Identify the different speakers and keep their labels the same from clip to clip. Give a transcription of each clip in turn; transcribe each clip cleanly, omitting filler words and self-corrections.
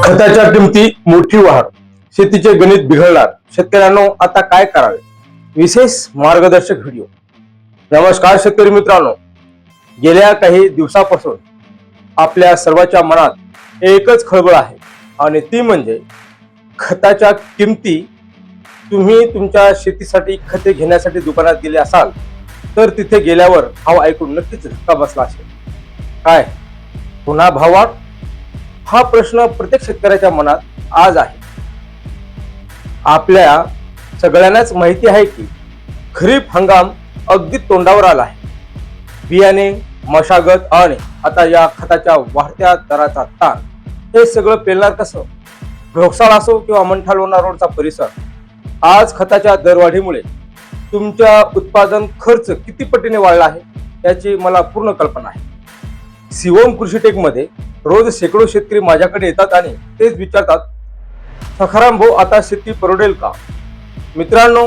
Speaker 1: खताच्या किमती मोठी वाढ, शेतीचे गणित बिघडणार, शेतकऱ्यांनो आता काय करावे, विशेष मार्गदर्शक व्हिडिओ. नमस्कार शेतकरी मित्रांनो, गेल्या काही दिवसापासून आपल्या सर्वांच्या मनात एकच खळबळ आहे आणि ती म्हणजे खताच्या किमती. तुम्ही तुमच्या शेतीसाठी खते घेण्यासाठी दुकानात गेले असाल तर तिथे गेल्यावर भाव ऐकून नक्कीच धक्का बसला असेल. काय पुन्हा भाव वाढ? हा प्रश्न प्रत्येक शेतकऱ्याच्या मनात आज आहे. आपल्या सगळ्यांनाच माहिती आहे की खरीप हंगाम अगदी तोंडावर आला आहे. बियाणे, मशागत आणि आता या खताच्या वाढत्या दराचा ताण, हे सगळं पेलणार कसं? ढोकसाळ असो किंवा मंठा लोणार रोडचा परिसर, आज खताच्या दरवाढीमुळे तुमच्या उत्पादन खर्च किती पटीने वाढला आहे याची मला पूर्ण कल्पना आहे. शिवम कृषी टेक मध्ये रोज शेकडो शेतकरी माझ्याकडे येतात आणि तेच विचारतात, सखाराम भाऊ आता शेती परवडेल का? मित्रांनो,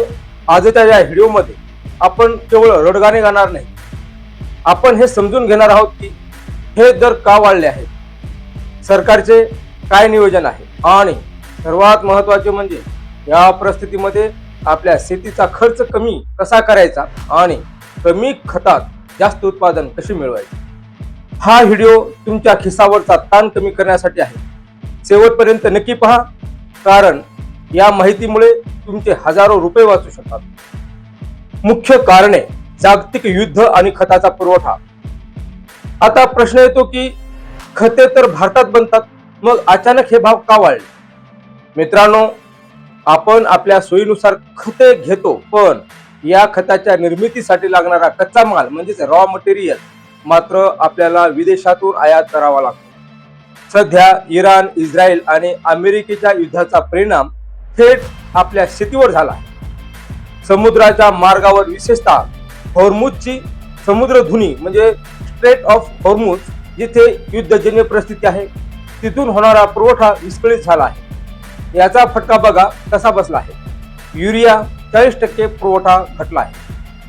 Speaker 1: आजच्या या व्हिडिओमध्ये आपण केवळ रडगाणे गाणार नाही, आपण हे समजून घेणार आहोत की हे दर का वाढले आहेत, सरकारचे काय नियोजन आहे आणि सर्वात महत्त्वाचे म्हणजे या परिस्थितीमध्ये आपल्या शेतीचा खर्च कमी कसा करायचा आणि कमी खतात जास्त उत्पादन कसे मिळवायचे. हा व्हिडिओ तुमच्या खिसावरचा ताण कमी करण्यासाठी आहे. शेवटपर्यंत नक्की पहा, कारण या माहितीमुळे तुमचे हजारो रुपये वाचू शकतात. मुख्य कारणे: जागतिक युद्ध आणि खताचा पुरवठा. आता प्रश्न येतो की खते तर भारतात बनतात, मग अचानक हे भाव का वाढले? मित्रांनो, आपण आपल्या सोयीनुसार खते घेतो, पण या खताच्या निर्मितीसाठी लागणारा कच्चा माल म्हणजेच रॉ मटेरियल मात्र आपल्याला विदेशातून आयात करावा लागतो. सध्या इराण, इस्रायल आणि अमेरिकेच्या युद्धाचा परिणाम थेट आपल्या शेतीवर झाला आहे. समुद्राच्या मार्गावर, विशेषतः हॉर्मुझची समुद्रधुनी म्हणजे स्ट्रेट ऑफ हॉर्मुझ, जिथे युद्धजन्य परिस्थिती आहे, तिथून होणारा पुरवठा विस्कळीत झाला आहे. याचा फटका बघा कसा बसला आहे. युरिया 40% पुरवठा घटला आहे,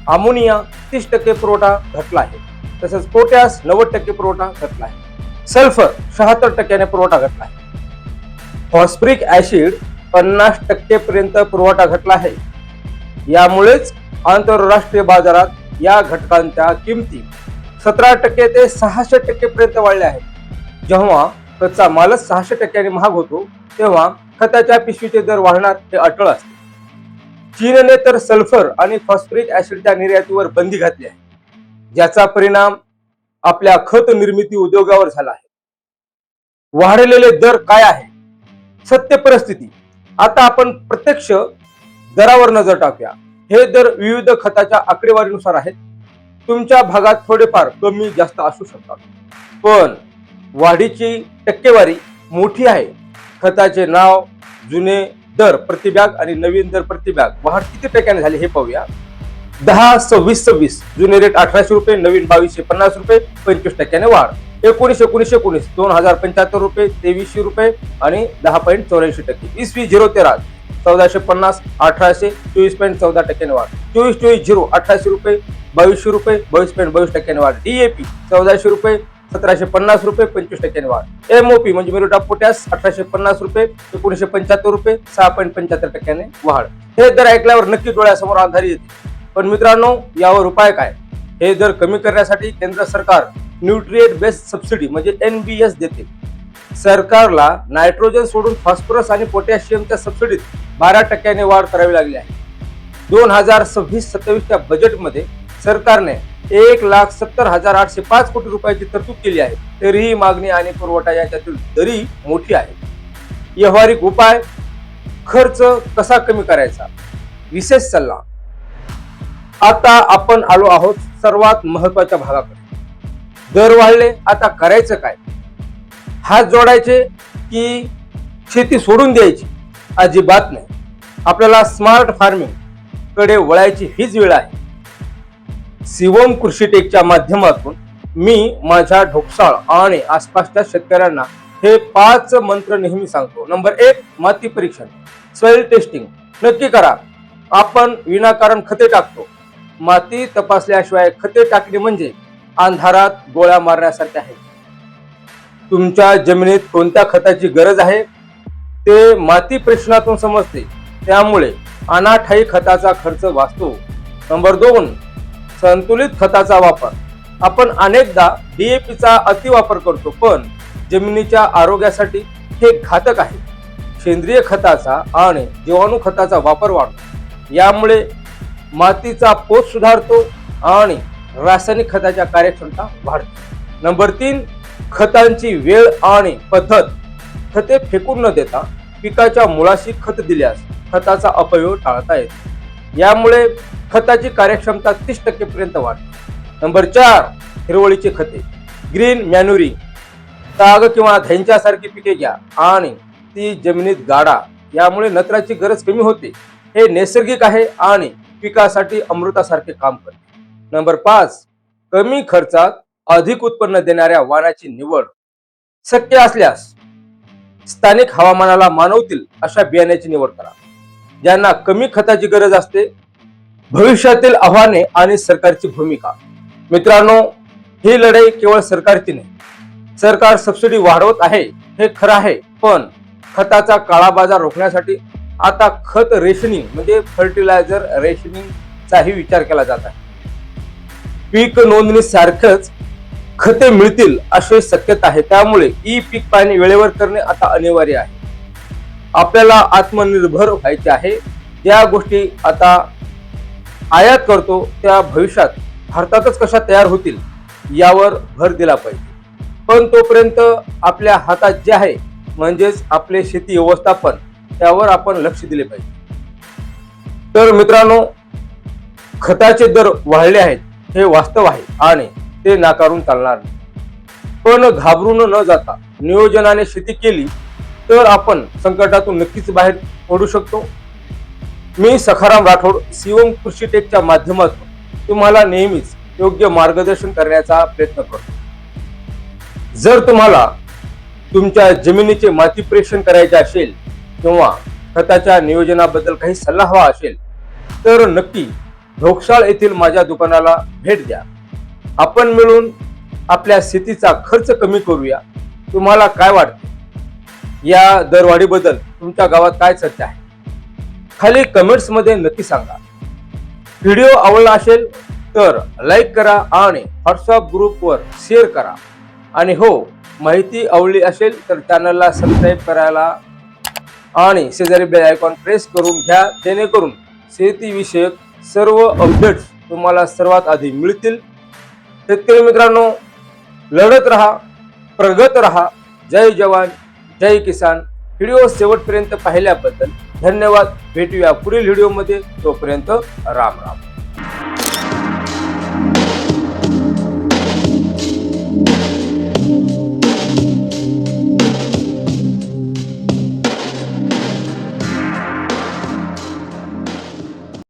Speaker 1: अमोनिया 30% पुरवठा घटला आहे, तसंच पोटॅश 90% पुरवठा घटला आहे, सल्फर 76% पुरवठा घटला आहे, फॉस्फरिक ऍसिड 50% पर्यंत पुरवठा घटला आहे. यामुळेच आंतरराष्ट्रीय बाजारात या घटकांच्या किमती 17% ते 600% पर्यंत वाढल्या आहेत. जेव्हा कच्चा मालच 600% महाग होतो तेव्हा खताच्या पिशवीचे दर वाढणार हे अटळ असते. चीनने तर सल्फर आणि फॉस्फरिक ऍसिडच्या निर्यातीवर बंदी घातली आहे, ज्याचा परिणाम आपल्या खत निर्मिती उद्योगावर झाला आहे. वाढलेले दर काय आहे? सत्य परिस्थिती. आता आपण प्रत्यक्ष दरावर नजर टाकूया. हे दर विविध खताच्या आकडेवारीनुसार आहेत. तुमच्या भागात थोडेफार कमी जास्त असू शकतात, पण वाढीची टक्केवारी मोठी आहे. खताचे नाव, जुने दर प्रतिबॅग आणि नवीन दर प्रतिबॅग वाढ किती टक्क्याने झाली हे पाहूया. 10, 26, 26 जुने रेट 1800 रुपये, नवीन 2250 रुपये, 25% वाढ. 19, 19, 19 2075 रुपये, 2300 रुपये आणि 10.84%. 20, 013 1450, 1800 24.14% वाढ. 24, 24, 1800 रुपये, 2200 रुपये, 22.22% वाढ. DAP 1400 रुपये, 1750 रुपये, 25% वाढ. MOP म्हणजे म्युरेट ऑफ पोटॅश 1850 रुपये, 1975 रुपये, 6.75% वाढ. हे दर ऐकल्यावर नक्की डोळ्यासमोर अंधारी येते, पण मित्रांनो, यावर उपाय काय? हे दर कमी करण्यासाठी केंद्र सरकार न्यूट्रिएंट बेस्ड सबसिडी म्हणजे NBS देते. सरकारला नायट्रोजन सोडून फॉस्फरस आणि पोटॅशियमच्या सबसिडीत 12% वाढ करावी लागली आहे. 2026-27 च्या बजेटमध्ये सरकारने 1,70,805 कोटी रुपयाची तरतूद केली आहे. तरीही मागणी आणि पुरवठा यांच्यातील दरी मोठी आहे. व्यावहारिक उपाय: खर्च कसा कमी करायचा, विशेष सल्ला. आता आपण आलो आहोत सर्वात महत्वाच्या भागाकडे. दर वाढले, आता करायचं काय? हात जोडायचे की शेती सोडून द्यायची? अजिबात नाही. आपल्याला स्मार्ट फार्मिंग कडे वळायची हीच वेळ आहे. शिवम कृषी टेकच्या माध्यमातून मी माझ्या ढोकसाळ आणि आसपासच्या शेतकऱ्यांना हे 5 मंत्र नेहमी सांगतो. नंबर 1, माती परीक्षण, सॉइल टेस्टिंग नक्की करा. आपण विनाकारण खते टाकतो. माती तपासल्याशिवाय खते टाकणे म्हणजे अंधारात गोळ्या मारण्यासारखे आहे. तुमच्या जमिनीत कोणत्या खताची गरज आहे ते माती प्रश्नातून समजते, त्यामुळे अनाठायी खताचा खर्च वाचतो. नंबर 2, संतुलित खताचा वापर. आपण अनेकदा DAPचा अतिवापर करतो, पण जमिनीच्या आरोग्यासाठी हे घातक आहे. सेंद्रिय खताचा आणि जीवाणू खताचा वापर वाढतो, यामुळे मातीचा पोत सुधारतो आणि रासायनिक खताच्या कार्यक्षमता वाढते. नंबर 3, खतांची वेळ आणि पद्धत. खते फेकून न देता पिकाच्या मुळाशी खत दिल्यास खताचा अपव्यय टाळता येतो. यामुळे खताची कार्यक्षमता 30% पर्यंत वाढते. नंबर 4, हिरवळीची खते. ग्रीन मॅन्युरिंग. ताग किंवा धेंच्यासारखी पिके घ्या आणि ती जमिनीत गाडा. यामुळे नत्राची गरज कमी होते. हे नैसर्गिक आहे आणि पिकासाठी अमृतासारखे काम करते. नंबर 5, कमी खर्चात अधिक उत्पन्न देणाऱ्या वाणाची निवड. शक्य असल्यास स्थानिक हवामानाला मानवतील अशा बियाण्याची निवड करा, ज्यांना कमी खताची गरज असते. भविष्यातील आव्हाने आणि सरकारची भूमिका. मित्रांनो, ही लढाई केवळ सरकारची नाही. सरकार सबसिडी वाढवत आहे हे खरं आहे, पण खताचा काळा बाजार रोखण्यासाठी आता खत रेशनिंग म्हणजे फर्टिलायझर रेशनिंगचाही विचार केला जात आहे. पीक नोंदणी सारखंच खते मिळतील अशी शक्यता आहे. त्यामुळे पीक पाणी वेळेवर करणे आता अनिवार्य आहे. आपल्याला आत्मनिर्भर व्हायचे आहे. ज्या गोष्टी आता आयात करतो त्या भविष्यात भारतातच कशा तयार होतील यावर भर दिला पाहिजे. पण तोपर्यंत आपल्या हातात जे आहे म्हणजेच आपले शेती व्यवस्थापन, त्यावर आपण लक्ष दिले पाहिजे. तर मित्रांनो, खताचे दर वाढले आहेत हे वास्तव आहे आणि ते नाकारून चालणार नाही. पण घाबरून न जाता नियोजनाने शेती केली तर आपण संकटातून नक्कीच बाहेर पडू शकतो. मी सखाराम राठोड, शिवम कृषी टेकच्या माध्यमातून तुम्हाला नेहमीच योग्य मार्गदर्शन करण्याचा प्रयत्न करतो. जर तुम्हाला तुमच्या जमिनीचे माती परीक्षण करायचे असेल किंवा खताच्या नियोजनाबद्दल काही सल्ला हवा असेल तर नक्की ढोकसाळ येथील माझ्या दुकानाला भेट द्या. आपण मिळून आपल्या शेतीचा खर्च कमी करूया. तुम्हाला काय वाटते? या दरवाढीबद्दल तुमच्या गावात काय चर्चा आहे? खाली कमेंट्स मध्ये नक्की सांगा. व्हिडिओ आवडला असेल तर लाईक करा आणि व्हॉट्सअप ग्रुपवर शेअर करा. आणि हो, माहिती आवडली असेल तर चॅनलला सबस्क्राईब करायला आणि शेजारी बेल आयकॉन प्रेस करून घ्या, जेणेकरून शेतीविषयक सर्व अपडेट्स तुम्हाला सर्वात आधी मिळतील. शेतकरी मित्रांनो, लढत रहा, प्रगत रहा. जय जवान, जय किसान. व्हिडिओ शेवटपर्यंत पाहिल्याबद्दल धन्यवाद. भेटूया पुढील व्हिडिओमध्ये. तोपर्यंत राम राम.